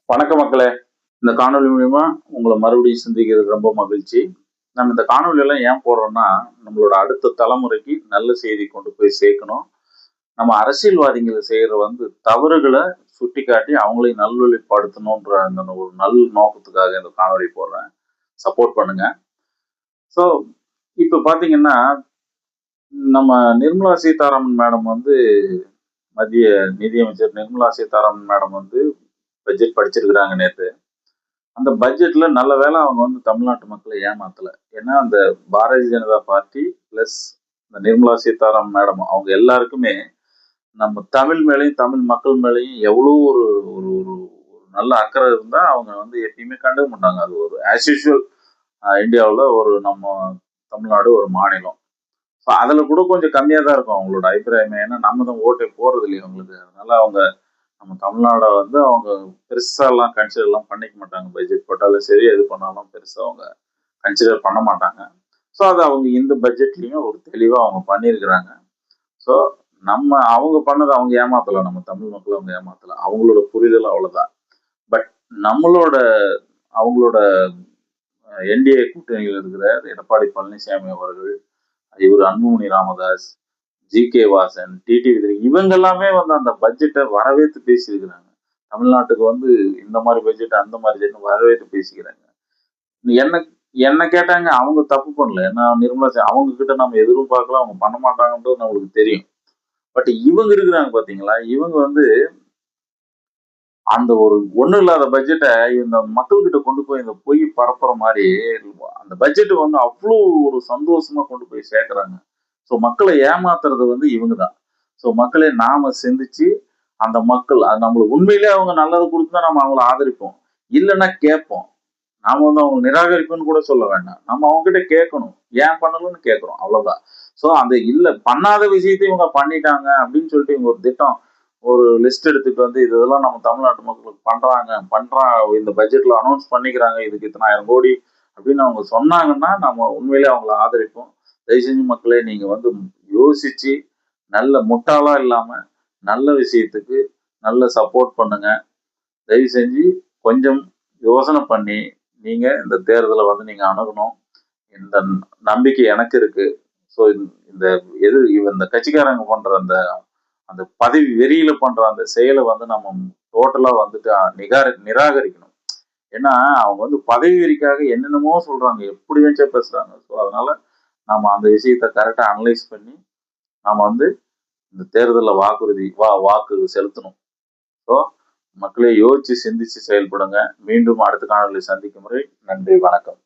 வணக்கம் மக்களே. இந்த காணொலி மூலியமா உங்களை மறுபடியும் சிந்திக்கிறது ரொம்ப மகிழ்ச்சி. நம்ம இந்த காணொலி எல்லாம் ஏன் போடுறோம்னா, நம்மளோட அடுத்த தலைமுறைக்கு நல்ல செய்தி கொண்டு போய் சேர்க்கணும். நம்ம அரசியல்வாதிகளை செய்யற தவறுகளை சுட்டிக்காட்டி அவங்களையும் நல்வழிப்படுத்தணுன்ற அந்த ஒரு நோக்கத்துக்காக இந்த காணொலி போடுறேன். சப்போர்ட் பண்ணுங்க. ஸோ இப்ப பாத்தீங்கன்னா, நம்ம நிர்மலா சீதாராமன் மேடம் மத்திய நிதியமைச்சர் நிர்மலா சீதாராமன் மேடம் பட்ஜெட் படிச்சிருக்கிறாங்க நேத்து. அந்த பட்ஜெட்ல நல்ல வேளை அவங்க தமிழ்நாட்டு மக்களை ஏமாத்தல. ஏன்னா அந்த பாரதிய ஜனதா பார்ட்டி பிளஸ் இந்த நிர்மலா சீதாராமன் மேடம் அவங்க எல்லாருக்குமே நம்ம தமிழ் மேலேயும் தமிழ் மக்கள் மேலேயும் எவ்வளோ ஒரு ஒரு ஒரு ஒரு நல்ல அக்கறை இருந்தா அவங்க எப்பயுமே கண்டுக்க மாட்டாங்க. அது ஒரு ஆஸ் யூஷுவல் இந்தியாவில் ஒரு நம்ம தமிழ்நாடு ஒரு மாநிலம். ஸோ அதுல கூட கொஞ்சம் கம்மியா தான் இருக்கும் அவங்களோட அபிப்பிராயமே. ஏன்னா நம்ம தான் ஓட்டே போறது இல்லையா அவங்களுக்கு. அதனால அவங்க நம்ம தமிழ்நாடை அவங்க பெருசாலாம் கன்சிடர்லாம் பண்ணிக்க மாட்டாங்க. பட்ஜெட் போட்டாலும் சரி எது பண்ணாலும் பெருசா அவங்க கன்சிடர் பண்ண மாட்டாங்க. ஸோ அது அவங்க இந்த பட்ஜெட்லயும் ஒரு தெளிவா அவங்க பண்ணியிருக்கிறாங்க. ஸோ நம்ம அவங்க பண்ணதை அவங்க ஏமாத்தல. நம்ம தமிழ் மக்கள் அவங்க ஏமாத்தல. அவங்களோட புரிதல் அவ்வளவுதான். பட் நம்மளோட அவங்களோட என்டிஏ கூட்டணியில் இருக்கிற எடப்பாடி பழனிசாமி அவர்கள், இவர் அன்புமணி ராமதாஸ், ஜி.கே. வாசன், டிடிவி இவங்க எல்லாமே அந்த பட்ஜெட்டை வரவேற்று பேசியிருக்கிறாங்க. தமிழ்நாட்டுக்கு இந்த மாதிரி பட்ஜெட் அந்த மாதிரி பட்ஜெட் வரவேற்று பேசிக்கிறாங்க. என்ன என்ன கேட்டாங்க, அவங்க தப்பு பண்ணல. ஏன்னா நிர்மலா அவங்க கிட்ட நம்ம எதிரும் பார்க்கலாம், அவங்க பண்ண மாட்டாங்கன்றது நம்மளுக்கு தெரியும். பட் இவங்க இருக்கிறாங்க பாத்தீங்களா, இவங்க அந்த ஒரு ஒண்ணும் இல்லாத பட்ஜெட்டை இந்த மக்கள்கிட்ட கொண்டு போய் இந்த பொய் பரப்புற மாதிரி அந்த பட்ஜெட் அவ்வளோ ஒரு சந்தோஷமா கொண்டு போய் சேர்க்கிறாங்க. ஸோ மக்களை ஏமாத்துறது இவங்க தான். ஸோ மக்களே நாம சிந்திச்சு அந்த மக்கள் அது நம்மளுக்கு உண்மையிலே அவங்க நல்லது கொடுத்தா நம்ம அவங்கள ஆதரிப்போம். இல்லைன்னா கேட்போம். நாம அவங்க நிராகரிப்புன்னு கூட சொல்ல வேண்டாம். நம்ம அவங்க கிட்ட கேட்கணும். ஏன் பண்ணணும்னு கேட்கிறோம். அவ்வளவுதான். ஸோ அந்த இல்ல பண்ணாத விஷயத்தை இவங்க பண்ணிட்டாங்க அப்படின்னு சொல்லிட்டு இவங்க ஒரு திட்டம் ஒரு லிஸ்ட் எடுத்துட்டு இதெல்லாம் நம்ம தமிழ்நாட்டு மக்களுக்கு இந்த பட்ஜெட்ல அனௌன்ஸ் பண்ணிக்கிறாங்க. இதுக்கு இத்தனாயிரம் கோடி அப்படின்னு அவங்க சொன்னாங்கன்னா நம்ம உண்மையிலே அவங்கள ஆதரிப்போம். தயவு செஞ்சு மக்களே நீங்க யோசிச்சு நல்ல முட்டாளா இல்லாம நல்ல விஷயத்துக்கு நல்ல சப்போர்ட் பண்ணுங்க. தயவு செஞ்சு கொஞ்சம் யோசனை பண்ணி நீங்க இந்த தேர்தலை நீங்க அணுகணும். இந்த நம்பிக்கை எனக்கு இருக்கு. ஸோ இந்த இந்த கட்சிக்காரங்க பண்ற அந்த அந்த பதவி வெறியில பண்ற அந்த செயலை நம்ம டோட்டலா நிராகரிக்கணும். ஏன்னா அவங்க பதவி வெறிக்காக என்னென்னமோ சொல்றாங்க, எப்படி வச்சா பேசுறாங்க. ஸோ அதனால நம்ம அந்த விஷயத்த கரெக்டா அனலைஸ் பண்ணி நாம இந்த தேர்தலில் வாக்கு செலுத்தணும். ஸோ மக்களே யோசிச்சு சிந்திச்சு செயல்படுங்க. மீண்டும் அடுத்த காணொலியில் சந்திக்கும் முறை நன்றி, வணக்கம்.